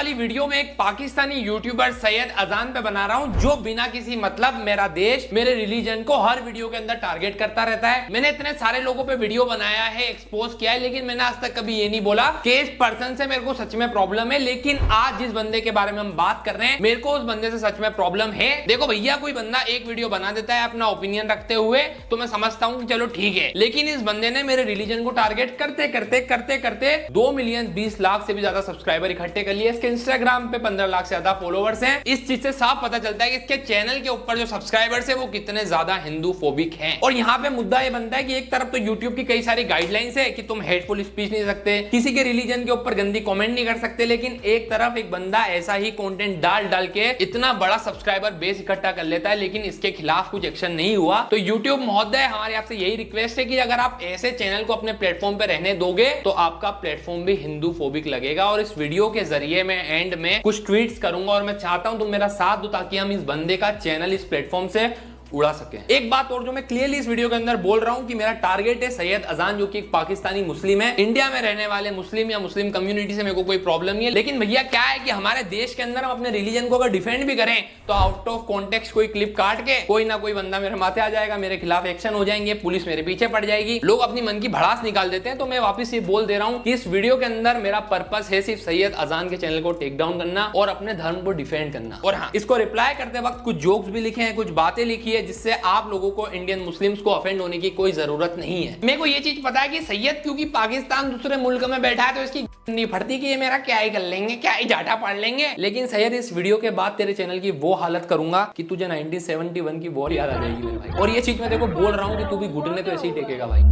वाली वीडियो में एक पाकिस्तानी यूट्यूबर सैयद अजान पे बना रहा हूं, जो बिना किसी मतलब मेरा देश, मेरे रिलीजन को हर वीडियो के अंदर टारगेट करता रहता है। मैंने इतने सारे लोगों पे वीडियो बनाया है, एक्सपोज किया है, लेकिन मैंने आज तक कभी ये नहीं बोला कि इस पर्सन से मेरे को सच में प्रॉब्लम है। लेकिन आज जिस बंदे के बारे में हम बात कर रहे हैं, मेरे को उस बंदे से सच में प्रॉब्लम है। देखो भैया, कोई बंदा एक वीडियो बना देता है अपना ओपिनियन रखते हुए, तो मैं समझता हूं कि चलो ठीक है, लेकिन इस बंदे ने मेरे रिलीजन को टारगेट करते करते करते करते 2 मिलियन 20 लाख से भी ज्यादा सब्सक्राइबर इकट्ठे कर लिए। इसके इंस्टाग्राम पे 15 लाख से ज्यादा फॉलोवर्स हैं। इस चीज से साफ पता चलता है कि इसके चैनल के ऊपर जो सब्सक्राइबर्स है वो कितने ज्यादा हिंदू फोबिक हैं। और यहाँ पे मुद्दा ये बनता है कि एक तरफ तो यूट्यूब की कई सारी गाइडलाइंस है कि तुम हेटफुल स्पीच नहीं सकते, किसी के रिलीजन के ऊपर गंदी कमेंट नहीं कर सकते, लेकिन एक तरफ एक बंदा ऐसा ही कंटेंट डाल डाल के इतना बड़ा सब्सक्राइबर बेस इकट्ठा कर लेता है, लेकिन इसके खिलाफ कुछ एक्शन नहीं हुआ। तो यूट्यूब महोदय, हमारे आपसे यही रिक्वेस्ट है कि अगर आप ऐसे चैनल को अपने प्लेटफॉर्म पे रहने दोगे तो आपका प्लेटफॉर्म भी हिंदू फोबिक लगेगा। और इस वीडियो के जरिए मैं एंड में कुछ ट्वीट्स करूंगा और मैं चाहता हूं तुम मेरा साथ दो ताकि हम इस बंदे का चैनल इस प्लेटफॉर्म से उड़ा सके। एक बात और जो मैं क्लियरली इस वीडियो के अंदर बोल रहा हूं कि मेरा टारगेट है सैयद अजान, जो कि एक पाकिस्तानी मुस्लिम है। इंडिया में रहने वाले मुस्लिम या मुस्लिम कम्युनिटी से मेरे को कोई प्रॉब्लम नहीं है, लेकिन भैया क्या है कि हमारे देश के अंदर हम अपने रिलीजन को अगर डिफेंड भी करें तो आउट ऑफ कॉन्टेक्स्ट कोई क्लिप काट के कोई ना कोई बंदा मेरे माथे आ जाएगा, मेरे खिलाफ एक्शन हो जाएंगे, पुलिस मेरे पीछे पड़ जाएगी, लोग अपनी मन की भड़ास निकाल देते हैं। तो मैं वापस ये बोल दे रहा हूं कि इस वीडियो के अंदर मेरा पर्पस है सिर्फ सैयद अजान के चैनल को टेक डाउन करना और अपने धर्म को डिफेंड करना। और हाँ, इसको रिप्लाई करते वक्त कुछ जोक्स भी लिखे हैं, कुछ बातें लिखी है जिससे आप लोगों को, इंडियन मुस्लिम्स को ऑफेंड होने की कोई जरूरत नहीं है। मेरे को ये चीज पता है कि सैयद क्योंकि पाकिस्तान दूसरे मुल्क में बैठा है तो इसकी नहीं फटती कि ये मेरा क्या ही कर लेंगे, क्या ही जाटा पढ़ लेंगे। लेकिन सैयद, इस वीडियो के बाद तेरे चैनल की वो हालत करूंगा कि तुझे 1971 की वॉर याद आ जाएगी मेरे भाई। और ये चीज मैं देखो बोल रहा हूँ कि तू भी घुटने तो ऐसे ही टेकेगा भाई।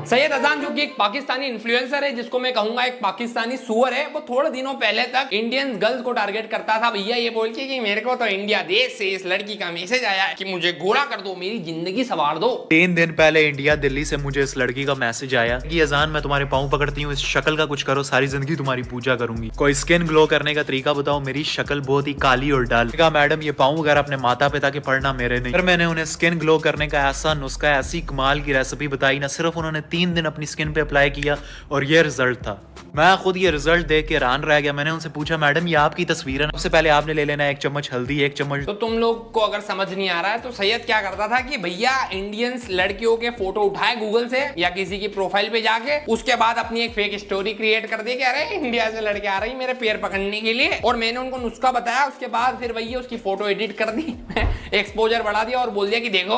सैयद अजान जो कि एक पाकिस्तानी इन्फ्लुएंसर है, जिसको मैं कहूंगा एक पाकिस्तानी सुअर है, वो थोड़े दिनों पहले तक इंडियन गर्ल्स को टारगेट करता था भैया ये बोल के कि मेरे को तो इंडिया देश से इस लड़की का मैसेज आया है कि मुझे गोरा कर दो, मेरी जिंदगी संवार दो। 3 दिन पहले इंडिया दिल्ली से मुझे इस लड़की का मैसेज आया कि अजान, मैं तुम्हारे पाँव पकड़ती हूँ, इस शक्ल का कुछ करो, सारी जिंदगी तुम्हारी पूजा करूंगी, कोई स्किन ग्लो करने का तरीका बताओ, मेरी शक्ल बहुत ही काली और डाल। कहा मैडम ये पाँव वगैरह अपने माता पिता के पढ़ना, मेरे नहीं। फिर मैंने उन्हें स्किन ग्लो करने का ऐसा नुस्खा, ऐसी कमाल की रेसिपी बताई ना, सिर्फ उन्होंने 3 दिन अपनी स्किन पे अप्लाई किया और ये रिजल्ट था। मैं खुद ये रिजल्ट देख के हैरान रह गया। मैंने उनसे पूछा मैडम ये आपकी तस्वीर है, सबसे पहले आपने ले लेना 1 चम्मच हल्दी, 1 चम्मच। तो तुम लोग को अगर समझ नहीं आ रहा है तो सैयद क्या करता था कि भैया इंडियंस लड़कियों के फोटो उठाए गूगल से या किसी की प्रोफाइल पे जाके, उसके बाद अपनी एक फेक स्टोरी क्रिएट कर दी कि अरे इंडिया से लड़के आ रही मेरे पैर पकड़ने के लिए, और मैंने उनको नुस्खा बताया। उसके बाद फिर भैया उसकी फोटो एडिट कर दी, एक्सपोजर बढ़ा दिया और बोल दिया कि देखो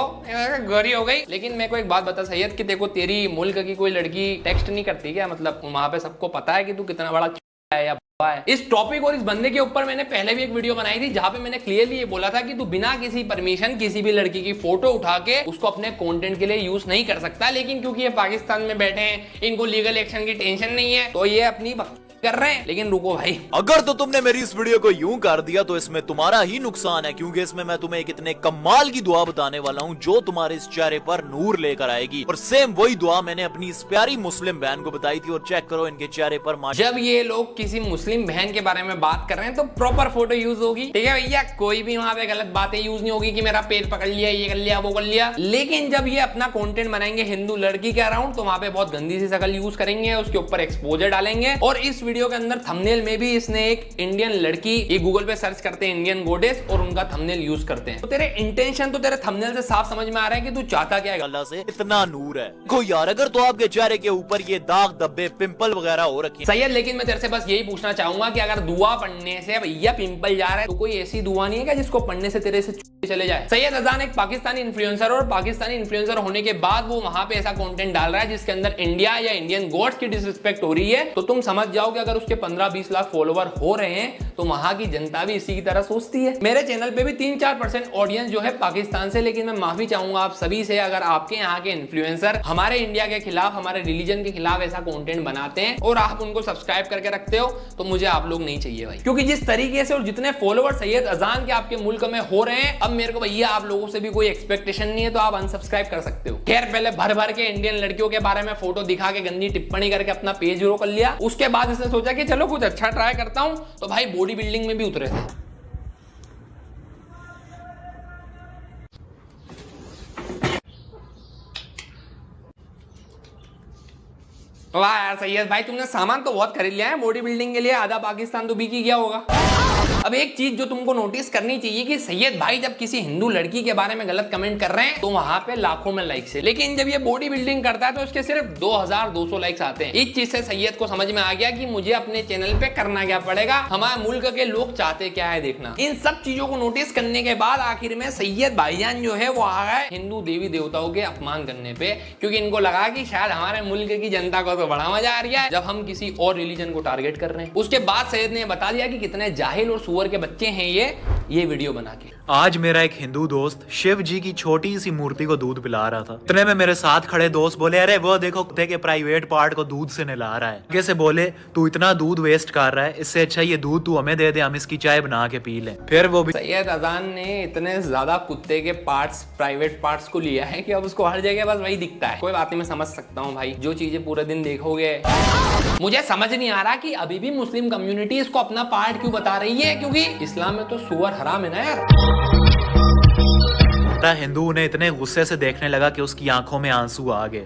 गोरी हो गई। लेकिन मेरे को एक बात बता सैयद कि देखो तेरी मुल्क की कोई लड़की टेक्स्ट नहीं करती क्या? मतलब वहां पे सबको पता है कि तू कितना बड़ा है या है। इस टॉपिक और इस बंदे के ऊपर मैंने पहले भी एक वीडियो बनाई थी जहां पे मैंने क्लियरली ये बोला था कि तू बिना किसी परमिशन किसी भी लड़की की फोटो उठा के उसको अपने कंटेंट के लिए यूज नहीं कर सकता। लेकिन क्योंकि ये पाकिस्तान में बैठे हैं, इनको लीगल एक्शन की टेंशन नहीं है, तो ये अपनी कर रहे हैं। लेकिन रुको भाई, अगर तो तुमने मेरी इस वीडियो को यूं कर दिया तो इसमें तुम्हारा ही नुकसान है, क्योंकि इसमें मैं तुम्हें एक इतने कमाल की दुआ बताने वाला हूं जो तुम्हारे इस चेहरे पर नूर लेकर आएगी। और सेम वही दुआ मैंने अपनी इस प्यारी मुस्लिम बहन को बताई थी, और चेक करो इनके चेहरे पर। जब ये लोग किसी मुस्लिम बहन के बारे में बात कर रहे हैं तो प्रॉपर फोटो यूज होगी, ठीक है भैया, कोई भी वहां पे गलत बातें यूज नहीं होगी कि मेरा पेट पकड़ लिया, ये कर लिया, वो कर लिया। लेकिन जब ये अपना कंटेंट बनाएंगे हिंदू लड़की के अराउंड तो वहां पे बहुत गंदी सी शक्ल यूज करेंगे, उसके ऊपर एक्सपोजर डालेंगे। और इस वीडियो के अंदर थंबनेल में भी इसने एक इंडियन लड़की, ये गूगल पे सर्च करते हैं इंडियन गोडेस और उनका थंबनेल यूज करते हैं। तो तेरे इंटेंशन तो तेरे थंबनेल से साफ समझ में आ रहा है कि तू चाहता क्या है। अल्लाह से इतना नूर है को यार, अगर तो आपके चेहरे के ऊपर ये दाग धब्बे पिंपल वगैरह हो रखे हैं। सही है, लेकिन मैं तेरे से बस यही पूछना चाहूंगा कि अगर दुआ पढ़ने से भैया पिंपल जा रहा है तो कोई ऐसी दुआ नहीं है क्या जिसको पढ़ने से तेरे से चले जाए। सैयद अजान एक पाकिस्तानी इन्फ्लुएंसर, और पाकिस्तानी इन्फ्लुएंसर होने के बाद वो वहां पे ऐसा कंटेंट डाल रहा है जिसके अंदर इंडिया या इंडियन गॉड्स की डिसरिस्पेक्ट हो रही है। तो तुम समझ जाओ कि अगर उसके 15-20 लाख फॉलोवर हो रहे हैं तो वहां की जनता भी इसी की तरह सोचती है। मेरे चैनल पे भी 3-4% ऑडियंस जो है पाकिस्तान से, लेकिन मैं माफी चाहूंगा आप सभी से अगर आपके यहाँ के इन्फ्लुएंसर हमारे इंडिया के खिलाफ, हमारे रिलीजन के खिलाफ ऐसा कंटेंट बनाते हैं और आप उनको सब्सक्राइब करके रखते हो तो मुझे आप लोग नहीं चाहिए भाई। क्योंकि जिस तरीके से और जितने फॉलोवर सैयद अजान के आपके मुल्क में हो रहे हैं, अब मेरे को भैया आप लोगों से भी कोई एक्सपेक्टेशन नहीं है, तो आप अनसब्सक्राइब कर सकते हो। खैर, पहले भर भर के इंडियन लड़कियों के बारे में फोटो दिखा के गंदी टिप्पणी करके अपना पेज ग्रो कर लिया। उसके बाद इसने सोचा कि चलो कुछ अच्छा ट्राई करता हूं, तो भाई बॉडी बिल्डिंग में भी उतरे थे। वाह यार सैयद भाई, तुमने सामान तो बहुत खरीद लिया है बॉडी बिल्डिंग के लिए, आधा पाकिस्तान तो बिकी गया होगा। अब एक चीज जो तुमको नोटिस करनी चाहिए कि सैयद भाई जब किसी हिंदू लड़की के बारे में गलत कमेंट कर रहे हैं तो वहां पे लाखों में लाइक्स है, लेकिन जब ये बॉडी बिल्डिंग करता है तो उसके सिर्फ 2200 लाइक्स आते हैं। इस चीज से सैयद को समझ में आ गया कि मुझे अपने चैनल पे करना क्या पड़ेगा, हमारे मुल्क के लोग चाहते क्या है देखना। इन सब चीजों को नोटिस करने के बाद आखिर में सैयद भाईजान जो है वो आ गए हिंदू देवी देवताओं के अपमान करने पे, क्योंकि इनको लगा कि शायद हमारे मुल्क की जनता को तो बड़ा मजा आ रहा है जब हम किसी और रिलीजन को टारगेट कर रहे हैं। उसके बाद सैयद ने बता दिया कि कितने जाहिल और सुअर के बच्चे हैं ये वीडियो बना के। आज मेरा एक हिंदू दोस्त शिव जी की छोटी सी मूर्ति को दूध पिला रहा था। इतने में मेरे साथ खड़े दोस्त बोले, अरे वो देखो कुत्ते के प्राइवेट पार्ट को दूध से नहला रहा है। कैसे बोले, तू इतना दूध वेस्ट कर रहा है, इससे अच्छा ये दूध तू हमें दे दे, हम इसकी चाय बना के पी लें। फिर वो भी सैयद अजान ने इतने ज्यादा कुत्ते के पार्ट्स, प्राइवेट पार्ट्स को लिया है कि अब उसको हर जगह बस वही दिखता है। कोई बात नहीं, मैं समझ सकता हूँ भाई, जो चीजें पूरे दिन देखोगे। मुझे समझ नहीं आ रहा कि अभी भी मुस्लिम कम्युनिटी इसको अपना पार्ट क्यों बता रही है, क्योंकि इस्लाम में तो सुअर हराम है ना यार। हिंदू उन्हें इतने गुस्से से देखने लगा कि उसकी आंखों में आंसू आ गए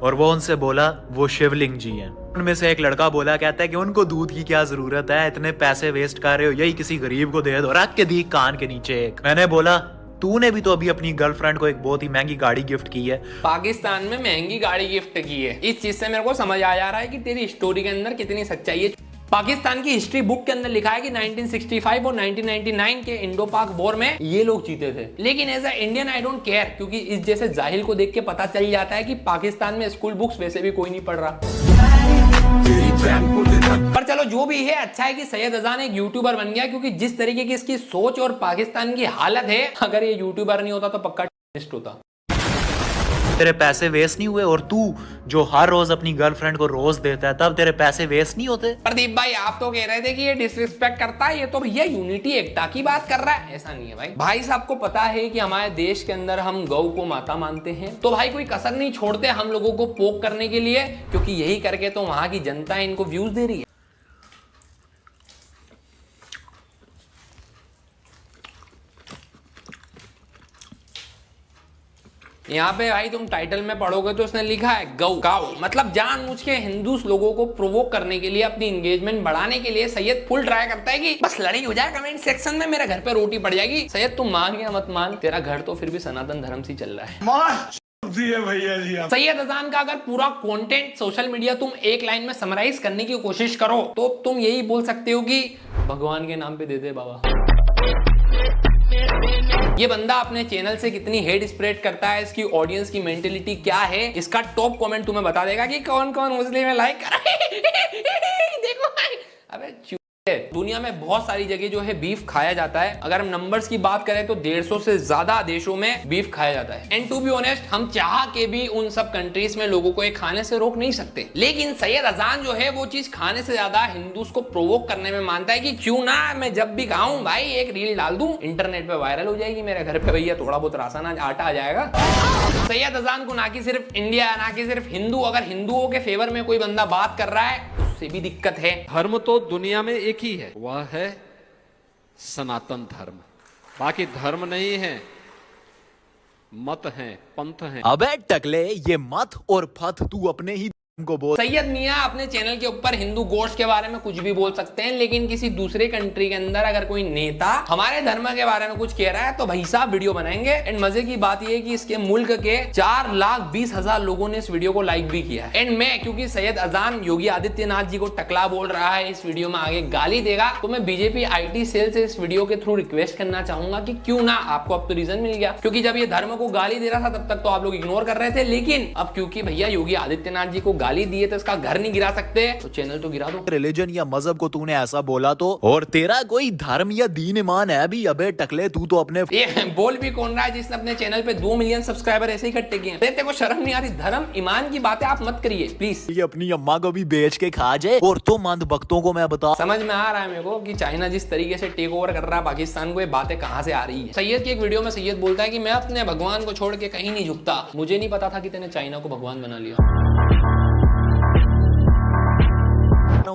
और वो उनसे बोला वो शिवलिंग जी हैं। उनमें से एक लड़का बोला, कहता है कि उनको दूध की क्या जरूरत है, इतने पैसे वेस्ट कर रहे हो, यही किसी गरीब को दे दो, रख के दी कान के नीचे एक। मैंने बोला तूने भी तो अभी अपनी गर्लफ्रेंड को एक बहुत ही महंगी गाड़ी गिफ्ट की है। पाकिस्तान में महंगी गाड़ी गिफ्ट की है। इस चीज से मेरे को समझ आ जा रहा है कि तेरी स्टोरी के अंदर कितनी सच्चाई है। पाकिस्तान की हिस्ट्री बुक के अंदर लिखा है कि 1965 और 1999 के इंडो पाक वॉर में ये लोग जीते थे, लेकिन as a Indian I don't care, क्योंकि इस जैसे जाहिल को देख के पता चल जाता है कि पाकिस्तान में स्कूल बुक्स वैसे भी कोई नहीं पढ़ रहा। पर चलो जो भी है, अच्छा है कि सैयद अजान एक यूट्यूबर बन गया, क्योंकि जिस तरीके की इसकी सोच और पाकिस्तान की हालत है, अगर ये यूट्यूबर नहीं होता तो पक्का टेररिस्ट होता। तेरे पैसे वेस्ट नहीं हुए, और तू जो हर रोज अपनी गर्लफ्रेंड को रोज देता है तब तेरे पैसे वेस्ट नहीं होते। प्रदीप भाई आप तो कह रहे थे कि ये डिसरिस्पेक्ट करता है, ये तो भैया यूनिटी एकता की बात कर रहा है। ऐसा नहीं है भाई साहब को पता है कि हमारे देश के अंदर हम गौ को माता मानते हैं, तो भाई कोई कसर नहीं छोड़ते हम लोगों को पोक करने के लिए, क्योंकि यही करके तो वहां की जनता इनको व्यूज दे रही है। यहाँ पे भाई तुम टाइटल में पढ़ोगे तो उसने लिखा है गौ गाओ, मतलब जानबूझ के हिंदू लोगों को प्रोवोक करने के लिए, अपनी एंगेजमेंट बढ़ाने के लिए सैयद फुल ट्राई करता है कि बस लड़ाई हो जाए कमेंट सेक्शन में, मेरे घर पे रोटी पड़ जाएगी। सैयद तुम मान या मत मान, तेरा घर तो फिर भी सनातन धर्म से चल रहा है। भैया जी सैयद अजान का अगर पूरा कंटेंट सोशल मीडिया तुम एक लाइन में समराइज करने की कोशिश करो तो तुम यही बोल सकते हो कि भगवान के नाम पे दे दे बाबा। ये बंदा अपने चैनल से कितनी हेट स्प्रेड करता है, इसकी ऑडियंस की मेंटेलिटी क्या है, इसका टॉप कमेंट तुम्हें बता देगा कि कौन कौन मुस्लिम है लाइक कर देखो भाई। अबे दुनिया में बहुत सारी जगह जो है बीफ खाया जाता है। अगर हम नंबर्स की बात करें तो 150 से ज्यादा देशों में बीफ खाया जाता है। एंड टू बी ऑनेस्ट, हम चाह के भी उन सब कंट्रीज में लोगों को ये खाने से रोक नहीं सकते, लेकिन सैयद अजान जो है वो चीज खाने से ज्यादा हिंदूस को प्रोवोक करने में मानता है कि क्यों ना मैं जब भी खाऊं भाई एक रील डाल दूं, इंटरनेट पे वायरल हो जाएगी, मेरे घर पे भैया थोड़ा बहुत राशन आटा आ जाएगा। सैयद अजान को ना कि सिर्फ इंडिया, ना कि सिर्फ हिंदू, अगर हिंदुओं के फेवर में कोई बंदा बात कर रहा है उससे भी दिक्कत है। धर्म तो दुनिया में एक ही है, वह है सनातन धर्म। बाकी धर्म नहीं है, मत है, पंथ है। अबे टकले, ये मत और पथ तू अपने ही को बोल। सैयद मियां अपने चैनल के ऊपर हिंदू गोश्त के बारे में कुछ भी बोल सकते हैं, लेकिन किसी दूसरे कंट्री के अंदर अगर कोई नेता हमारे धर्म के बारे में कुछ कह रहा है तो भाई साहब वीडियो बनाएंगे। एंड मजे की बात यह है कि इसके मुल्क के 4,20,000 लोगों ने इस वीडियो को लाइक भी किया है। एंड मैं, क्योंकि सैयद अजान योगी आदित्यनाथ जी को टकला बोल रहा है, इस वीडियो में आगे गाली देगा, तो मैं बीजेपी IT सेल से इस वीडियो के थ्रू रिक्वेस्ट करना चाहूंगा कि क्यों ना, आपको अब तो रीजन मिल गया, क्योंकि जब ये धर्म को गाली दे रहा था तब तक तो आप लोग इग्नोर कर रहे थे, लेकिन अब क्योंकि भैया योगी आदित्यनाथ जी को गाली दिए तो इसका घर नहीं गिरा सकते, तो चैनल तो गिरा दो। रिलीजन या मजहब को तूने ऐसा बोला तो, और तेरा कोई धर्म या दीन ईमान है भी? अबे टकले, तू तो अपने ये बोल भी कौन रहा है जिसने अपने चैनल पे 2 मिलियन सब्सक्राइबर ऐसे ही इकट्ठे किए? तेरे को शर्म नहीं आ रही? धर्म ईमान की बातें आप मत करिए प्लीज। ये अपनी अम्मा को भी बेच के खा जाए, और तुम अंध भक्तों को मैं बता। समझ में आ रहा है मेरे को कि चाइना जिस तरीके से टेक ओवर कर रहा है पाकिस्तान को, ये बातें कहां से आ रही है। सैयद की एक वीडियो में सैयद बोलता है कि मैं अपने भगवान को छोड़ के कहीं नहीं झुकता, मुझे नहीं पता था कि तेने चाइना को भगवान बना लिया।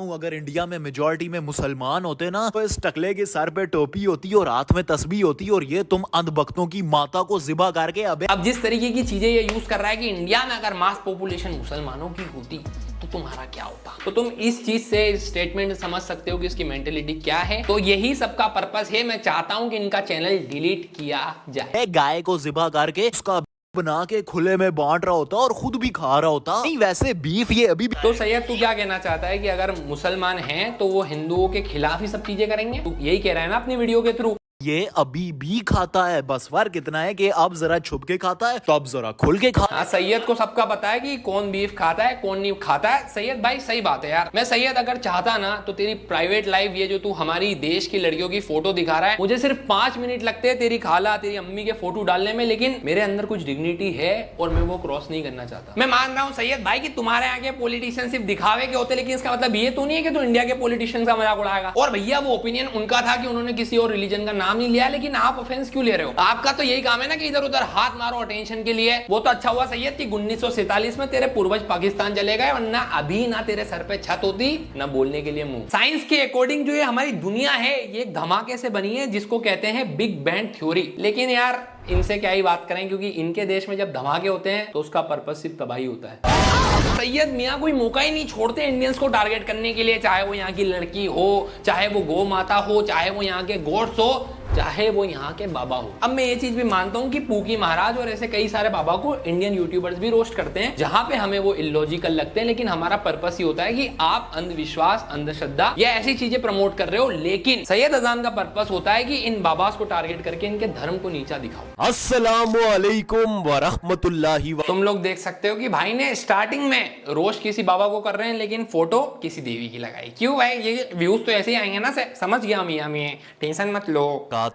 अगर इंडिया में मेजॉरिटी में मुसलमान होते ना, तो इस टकले के सर पे टोपी होती और हाथ में तस्बीह होती, और ये तुम अंधभक्तों की माता को ज़िबा करके। अबे अब जिस तरीके की चीजें ये यूज कर रहा है कि इंडिया में अगर मास पॉपुलेशन मुसलमानों की होती तो तुम्हारा क्या होता। तो तुम इस चीज से, इस स्टेटमेंट से समझ सकते हो कि इसकी मेंटेलिटी क्या है। तो यही सबका पर्पस है। मैं चाहता हूं कि इनका चैनल डिलीट किया जाए। गाय को ज़िबा करके उसका बना के खुले में बांट रहा होता और खुद भी खा रहा होता। नहीं वैसे बीफ ये अभी भी। तो सैयद तू क्या कहना चाहता है कि अगर मुसलमान हैं तो वो हिंदुओं के खिलाफ ही सब चीजें करेंगे? तू यही कह रहा है ना अपनी वीडियो के थ्रू? ये अभी भी खाता है, बस फर्क इतना है कि अब जरा छुप के खाता है तो अब जरा खुल के खाता है। हाँ, सैयद को सबका पता है कि कौन बीफ खाता है कौन नहीं खाता है। सैयद भाई सही बात है यार। मैं सैयद अगर चाहता ना तो तेरी प्राइवेट लाइफ, ये जो तू हमारी देश की लड़कियों की फोटो दिखा रहा है, मुझे सिर्फ 5 मिनट लगते हैं तेरी खाला, तेरी अम्मी के फोटो डालने में, लेकिन मेरे अंदर कुछ डिग्निटी है और मैं वो क्रॉस नहीं करना चाहता। मैं मान रहा हूँ सैयद भाई कि तुम्हारे यहाँ के पॉलिटिशियन सिर्फ दिखावे के होते, लेकिन इसका मतलब ये तो नहीं है कि तू इंडिया के पॉलिटिशियन का मजाक उड़ाएगा। और भैया वो ओपिनियन उनका था कि उन्होंने किसी और रिलीजन का नाम नहीं लिया, लेकिन आप ऑफेंस क्यों ले रहे हो? आपका तो यही काम है ना कि इधर उधर हाथ मारो अटेंशन के लिए। वो तो अच्छा हुआ सैयद कि 1947 में तेरे पूर्वज पाकिस्तान चले गए, वरना अभी ना तेरे सर पे छत होती ना बोलने के लिए मुंह। साइंस के अकॉर्डिंग जो ये हमारी दुनिया है ये एक धमाके से बनी है जिसको कहते हैं बिग बैंग थ्योरी। लेकिन यार इनसे क्या ही बात करें, क्योंकि इनके देश में जब धमाके होते हैं तो उसका पर्पस सिर्फ तबाही होता है। सैयद मियां कोई मौका ही नहीं छोड़ते इंडियंस को टारगेट करने के लिए, चाहे वो यहाँ की लड़की हो, चाहे वो गौ माता हो, चाहे वो यहाँ के गोड्स हो, चाहे वो यहाँ के बाबा हो। अब मैं ये चीज भी मानता हूँ कि पूकी महाराज और ऐसे कई सारे बाबा को इंडियन यूट्यूबर्स भी रोस्ट करते हैं, जहां पे हमें वो इलॉजिकल लगते हैं, लेकिन हमारा पर्पस ही होता है कि आप अंधविश्वास, अंधश्रद्धा या ऐसी चीजें प्रमोट कर रहे हो। लेकिन सैयद अजान का पर्पस होता है कि इन बाबास को टारगेट करके इनके धर्म को नीचा दिखाओ। अस्सलामुअलैकुम वरहमतुल्लाहि व। तुम लोग देख सकते हो कि भाई ने स्टार्टिंग में रोस्ट किसी बाबा को कर रहे हैं, लेकिन फोटो किसी देवी की लगाई। क्यों भाई? ये व्यूज तो ऐसे ही आएंगे ना। समझ गया मियां, टेंशन मत लो।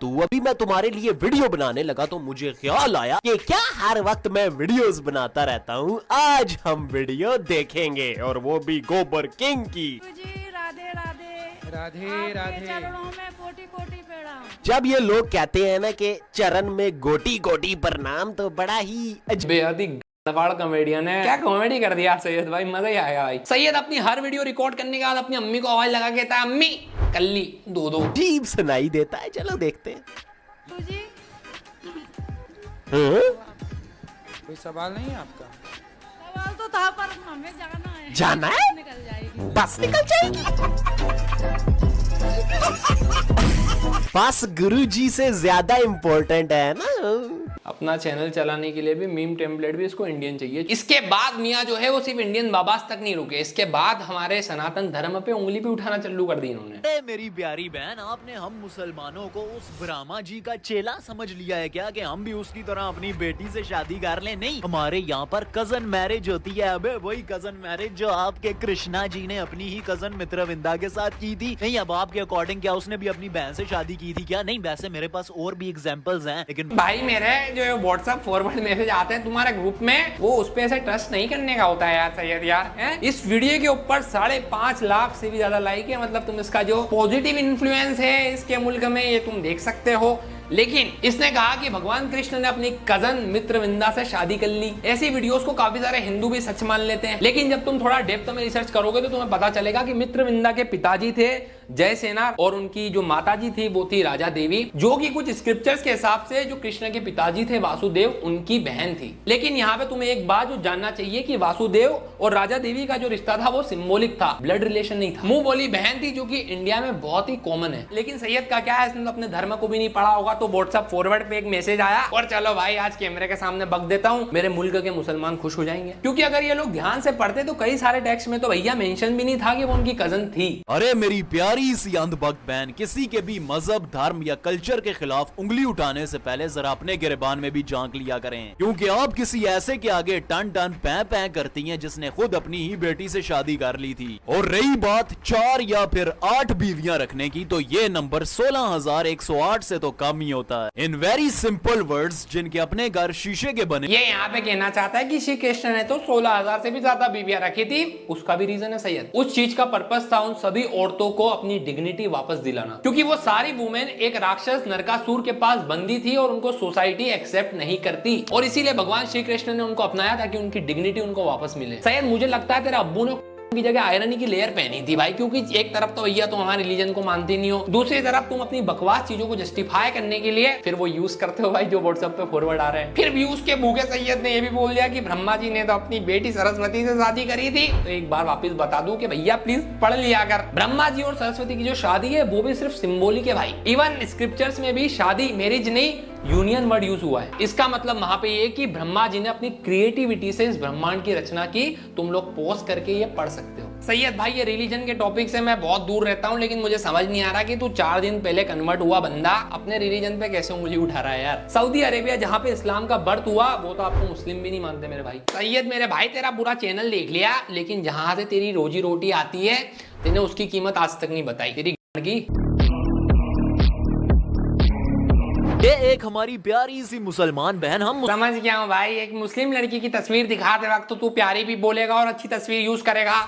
तू अभी मैं तुम्हारे लिए वीडियो बनाने लगा तो मुझे ख्याल आया कि क्या हर वक्त मैं वीडियोस बनाता रहता हूँ, आज हम वीडियो देखेंगे और वो भी गोबर किंग की। जी राधे राधे राधे आपके राधे। चरणों में कोटि कोटि प्रणाम। जब ये लोग कहते हैं ना कि चरण में गोटी गोटी प्रणाम, तो बड़ा ही बेहद ही गड़बड़ कॉमेडियन है। क्या कॉमेडी कर दिया सैयद भाई, मजा ही आया भाई। सैयद अपनी हर वीडियो रिकॉर्ड करने के बाद अपनी अम्मी को आवाज लगा के कहता है, अम्मी कल्ली दो दो। अजीब सुनाई देता है। चलो देखते हैं। जी हाँ? कोई सवाल नहीं है आपका? सवाल तो था पर हमें जाना है। जाना है? निकल जाएगी। बस निकल जाएगी। बस गुरुजी से ज्यादा इम्पोर्टेंट है ना। अपना चैनल चलाने के लिए भी मीम टेम्पलेट भी इसको इंडियन चाहिए। इसके बाद मियाँ जो है वो सिर्फ इंडियन बाबास तक नहीं रुके, इसके बाद हमारे सनातन धर्म पे उंगली भी उठाना चालू कर दी इन्होंने। अरे मेरी प्यारी बहन, आपने हम मुसलमानों को उस ब्रह्मा जी का चेला समझ लिया है क्या कि हम भी उसकी तरह अपनी बेटी से शादी कर लें? नहीं, हमारे यहाँ पर कजन मैरिज होती है। अबे वही कजन मैरिज जो आपके कृष्णा जी ने अपनी ही कजन मित्रविंदा के साथ की थी। नहीं, अब आपके अकॉर्डिंग क्या उसने भी अपनी बहन से शादी की थी क्या? नहीं, वैसे मेरे पास और भी एग्जाम्पल्स हैं, लेकिन भाई मेरे जो व्हाट्सएप फॉरवर्ड मैसेज आते हैं तुम्हारे ग्रुप में, वो उस पे ऐसे ट्रस्ट नहीं करने का होता है यार सैयद यार। इस वीडियो के ऊपर 5.5 लाख से भी ज्यादा लाइक है, मतलब तुम इसका जो पॉजिटिव इन्फ्लुएंस है इसके मुल्क में ये तुम देख सकते हो। लेकिन इसने कहा कि भगवान कृष्ण ने अपनी कजन मित्रविंदा से शादी कर ली। ऐसी वीडियोस को काफी सारे हिंदू भी सच मान लेते हैं, लेकिन जब तुम थोड़ा डेप्थ में रिसर्च करोगे तो तुम्हें पता चलेगा कि मित्रविंदा के पिताजी थे जयसेना और उनकी जो माताजी थी वो थी राजा देवी, जो कि कुछ स्क्रिप्चर्स के हिसाब से जो कृष्ण के पिताजी थे वासुदेव उनकी बहन थी। लेकिन यहाँ पे तुम्हें एक बात जो जानना चाहिए कि वासुदेव और राजा देवी का जो रिश्ता था वो सिंबॉलिक था, ब्लड रिलेशन नहीं था। मुंह बोली बहन थी जो कि इंडिया में बहुत ही कॉमन है। लेकिन सैयद का क्या है, इसने तो अपने धर्म को भी नहीं पढ़ा होगा, तो व्हाट्सएप फॉरवर्ड पे एक मैसेज आया और चलो भाई आज कैमरे के सामने बक देता हूँ, मेरे मुल्क के मुसलमान खुश हो जाएंगे। क्योंकि अगर ये लोग ध्यान से पढ़ते तो कई सारे टेक्स्ट में तो भैया मेंशन भी नहीं था कि वो उनकी कजन थी। अरे मेरी प्यारी सी अंधभक्त बहन, किसी के भी मजहब, धर्म या कल्चर के खिलाफ उंगली उठाने से पहले जरा अपने गिरबान में भी झांक लिया करें, क्योंकि आप किसी ऐसे के आगे टन टन पै पै करती हैं जिसने खुद अपनी ही बेटी से शादी कर ली थी। और रही बात 4 या फिर 8 बीवियां रखने की, तो ये नंबर 16,108 से तो कम ही होता है। इन वेरी सिंपल वर्ड्स, जिनके अपने घर शीशे के बने। ये यहाँ पे कहना चाहता है कि श्री कृष्ण ने तो 16,000 से भी ज्यादा बीवियां रखी थी। उसका भी रीजन है सैयद, उस चीज का पर्पस था उन सभी औरतों को अपनी डिग्निटी वापस दिलाना, क्योंकि वो सारी वुमेन एक राक्षस नरकासुर के पास बंदी थी और उनको सोसाइटी एक्सेप्ट नहीं करती, और इसीलिए भगवान श्री कृष्ण ने उनको अपनाया ताकि उनकी डिग्निटी उनको वापस मिले। शायद मुझे लगता है तेरे अब्बू ने की जगह आयरनी की लेयर पहनी थी भाई, क्योंकि एक तरफ तो भैया तुम हमारे रिलीजन को मानते नहीं हो, दूसरी तरफ तुम अपनी बकवास चीजों को जस्टिफाई करने के लिए फिर वो यूज करते हो भाई जो व्हाट्सएप पे फॉरवर्ड आ रहे हैं। फिर व्यूज के भूखे सैयद ने ये भी बोल दिया कि ब्रह्मा जी ने तो अपनी बेटी सरस्वती से शादी करी थी। तो एक बार वापस बता दूं कि भैया प्लीज पढ़ लिया कर, ब्रह्मा जी और सरस्वती की जो शादी है वो भी सिर्फ सिंबॉलिक है भाई। इवन स्क्रिप्चर्स में भी शादी मैरिज नहीं यूनियन वर्ड यूज हुआ है। इसका मतलब वहां पे ये कि ब्रह्मा जी ने अपनी क्रिएटिविटी से इस ब्रह्मांड की रचना की। तुम लोग पॉज करके ये पढ़ सकते हो। सैयद भाई ये रिलीजन के टॉपिक से मैं बहुत दूर रहता हूं, लेकिन मुझे समझ नहीं आ रहा कि तू 4 दिन पहले कन्वर्ट हुआ बंदा अपने रिलीजन पे कैसे उंगली उठा रहा है यार। सऊदी अरेबिया जहां पे इस्लाम का बर्थ हुआ वो तो आपको मुस्लिम भी नहीं मानते मेरे भाई। सैयद मेरे भाई तेरा पूरा चैनल देख लिया, लेकिन जहां से तेरी रोजी रोटी आती है तेने उसकी कीमत आज तक नहीं बताई तेरी की। ये एक हमारी प्यारी सी मुसलमान बहन, हम समझ गया हूँ भाई, एक मुस्लिम लड़की की तस्वीर दिखाते वक्त तो तू प्यारी भी बोलेगा और अच्छी तस्वीर यूज करेगा।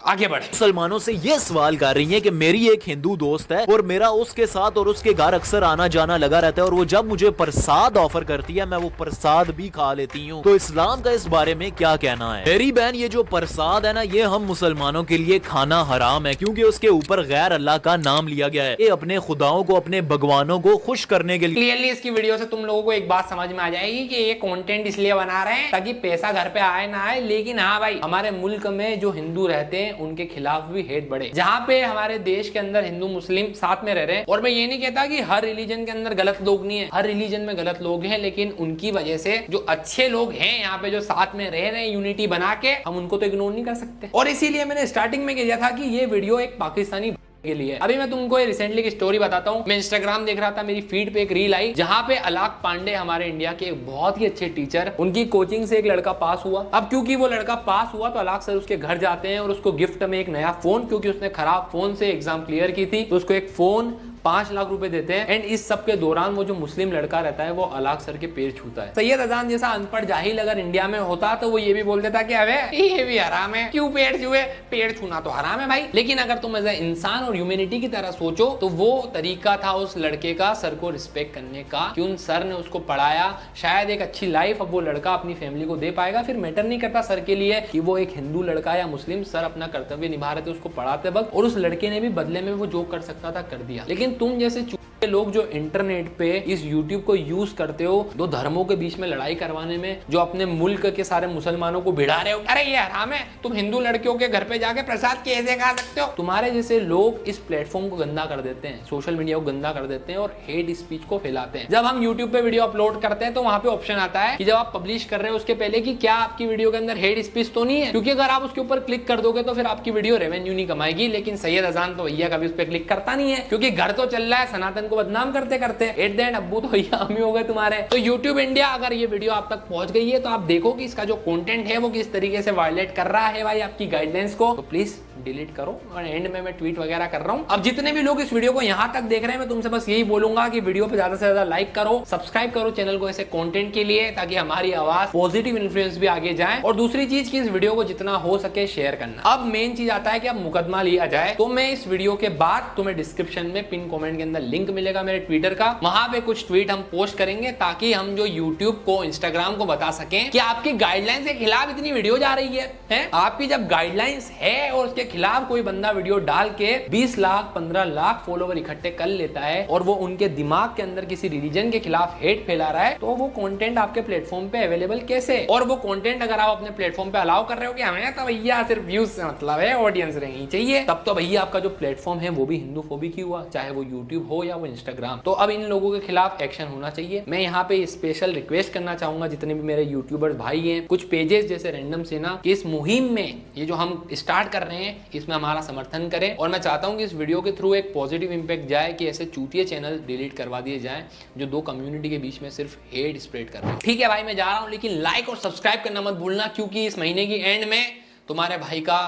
आगे बढ़े। मुसलमानों से ये सवाल कर रही है कि मेरी एक हिंदू दोस्त है और मेरा उसके साथ और उसके घर अक्सर आना जाना लगा रहता है और वो जब मुझे प्रसाद ऑफर करती है मैं वो प्रसाद भी खा लेती हूँ। तो इस्लाम का इस बारे में क्या कहना है? मेरी बहन ये जो प्रसाद है ना, ये हम मुसलमानों के लिए खाना हराम है, क्योंकि उसके ऊपर गैर अल्लाह का नाम लिया गया है। ये अपने खुदाओं को, अपने भगवानों को खुश करने के लिए। क्लियरली इसकी वीडियो से तुम लोगों को एक बात समझ में आ जाएगी कि ये कंटेंट इसलिए बना रहे हैं ताकि पैसा घर पे आए ना आए, लेकिन हाँ भाई हमारे मुल्क में जो हिंदू रहते हैं उनके खिलाफ भी हेट बढ़े। जहाँ पे हमारे देश के अंदर हिंदू मुस्लिम साथ में रह रहे हैं, और मैं ये नहीं कहता कि हर रिलीजन के अंदर गलत लोग नहीं है, हर रिलीजन में गलत लोग हैं, लेकिन उनकी वजह से जो अच्छे लोग हैं यहाँ पे जो साथ में रह रहे हैं यूनिटी बना के, हम उनको तो इग्नोर नहीं कर सकते। और इसीलिए मैंने स्टार्टिंग में किया था कि ये वीडियो एक पाकिस्तानी के लिए। अभी मैं तुमको रिसेंटली की स्टोरी बताता हूँ। मैं इंस्टाग्राम देख रहा था, मेरी फीड पे एक रील आई जहाँ पे अलाक पांडे हमारे इंडिया के एक बहुत ही अच्छे टीचर, उनकी कोचिंग से एक लड़का पास हुआ। अब क्योंकि वो लड़का पास हुआ तो अलाक सर उसके घर जाते हैं और उसको गिफ्ट में एक नया फोन, क्योंकि उसने खराब फोन से एग्जाम क्लियर की थी, तो उसको एक फोन 5 लाख रुपए देते हैं। एंड इस सब के दौरान वो जो मुस्लिम लड़का रहता है वो अलाक सर के पैर छूता है। सैयद अजान जैसा अनपढ़ जाहिल अगर इंडिया में होता तो वो ये भी बोल देता कि अबे ये भी हराम है, क्यों पैर छुए, पैर छूना तो हराम है भाई। लेकिन अगर तुम एज इंसान और ह्यूमैनिटी की तरह सोचो तो वो तरीका था उस लड़के का सर को रिस्पेक्ट करने का, कि उन सर ने उसको पढ़ाया, शायद एक अच्छी लाइफ अब वो लड़का अपनी फैमिली को दे पाएगा। फिर मैटर नहीं करता सर के लिए कि वो एक हिंदू लड़का या मुस्लिम, सर अपना कर्तव्य निभा रहे थे उसको पढ़ाते वक्त, और उस लड़के ने भी बदले में वो जो कर सकता था कर दिया। लेकिन तुम जैसे लोग जो इंटरनेट पे इस YouTube को यूज करते हो दो धर्मों के बीच में लड़ाई करवाने में, जो अपने मुल्क के सारे मुसलमानों को भिड़ा रहे हो, अरे ये हराम है, तुम हिंदू लड़कियों के घर पे जाके प्रसाद कैसे खा सकते हो। तुम्हारे जैसे लोग इस प्लेटफॉर्म को गंदा कर देते हैं, सोशल मीडिया को गंदा कर देते हैं और हेट स्पीच को फैलाते हैं। जब हम YouTube पे वीडियो अपलोड करते हैं तो वहां पे ऑप्शन आता है कि जब आप पब्लिश कर रहे हो उसके पहले कि क्या आपकी वीडियो के अंदर हेट स्पीच तो नहीं है, क्योंकि अगर आप उसके ऊपर क्लिक कर दोगे तो फिर आपकी वीडियो रेवेन्यू नहीं कमाएगी। लेकिन सैयद अजान तो भैया कभी उस पर क्लिक करता नहीं है, क्योंकि घर तो चल रहा है, सनातन को बदनाम करते करते एट द एंड अब्बू तो भैया हम ही हो गए तुम्हारे। तो YouTube इंडिया अगर ये वीडियो आप तक पहुंच गई है तो आप देखो कि इसका जो कंटेंट है वो किस तरीके से वायलेट कर रहा है भाई आपकी गाइडलाइंस को, तो प्लीज डिलीट करो। और एंड में मैं ट्वीट वगैरह कर रहा हूं। अब जितने भी लोग इस वीडियो को यहां तक देख रहे हैं मैं तुमसे बस यही बोलूंगा कि वीडियो पे ज्यादा से ज्यादा लाइक करो, सब्सक्राइब करो चैनल को ऐसे कंटेंट के लिए, ताकि हमारी आवाज पॉजिटिव इन्फ्लुएंस भी आगे जाए। और दूसरी चीज की इस वीडियो को जितना हो सके शेयर करना। अब मेन चीज आता है कि अब मुकदमा लिया जाए, तो मैं इस वीडियो के बाद तुम्हें डिस्क्रिप्शन में पिन कमेंट के अंदर लिंक मिलेगा मेरे ट्विटर का, वहां पे कुछ ट्वीट हम पोस्ट करेंगे ताकि हम जो YouTube को इंस्टाग्राम को बता सकें कि आपकी गाइडलाइंस के खिलाफ इतनी वीडियो जा रही है? आपकी जब गाइडलाइंस है और उसके खिलाफ कोई बंदा वीडियो डाल के 20 लाख 15 लाख फॉलोवर इकट्ठे कर लेता है और वो उनके दिमाग के अंदर किसी रिलीजन के खिलाफ हेट फैला रहा है, तो वो कंटेंट आपके प्लेटफॉर्म पे अवेलेबल कैसे? और वो कंटेंट अगर आप अपने प्लेटफॉर्म पे अलाउ कर रहे हो कि हमें तो भैया सिर्फ व्यूज से मतलब है, ऑडियंस रहनी चाहिए, तब तो भैया आपका जो प्लेटफॉर्म है वो भी हिंदू फोबिक ही हुआ, चाहे वो YouTube हो या वो इंस्टाग्राम। तो अब इन लोगों के खिलाफ एक्शन होना चाहिए। मैं यहाँ पे स्पेशल रिक्वेस्ट करना चाहूंगा जितने भी मेरे यूट्यूबर्स भाई हैं, कुछ पेजेस जैसे रैंडम सेना, कि इस मुहिम में ये जो हम स्टार्ट कर रहे हैं इसमें हमारा समर्थन करें। और मैं चाहता हूं कि इस वीडियो के थ्रू एक पॉजिटिव इंपैक्ट जाए, कि ऐसे चूतिए चैनल डिलीट करवा दिए जाएं जो दो कम्युनिटी के बीच में सिर्फ हेट स्प्रेड कर रहे हैं। ठीक है भाई मैं जा रहा हूं, लेकिन लाइक और सब्सक्राइब करना मत भूलना, क्योंकि इस महीने की एंड में तुम्हारे भाई का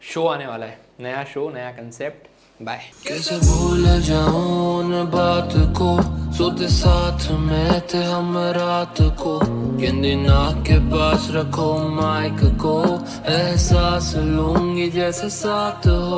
शो आने वाला है, नया शो नया कंसेप्ट। बाय। कैसे भूल जाऊं उन बात को, सोते साथ में थे हम रात को, गेंदी नाक के पास रखो माइक को, एहसास लूंगी जैसे साथ हो।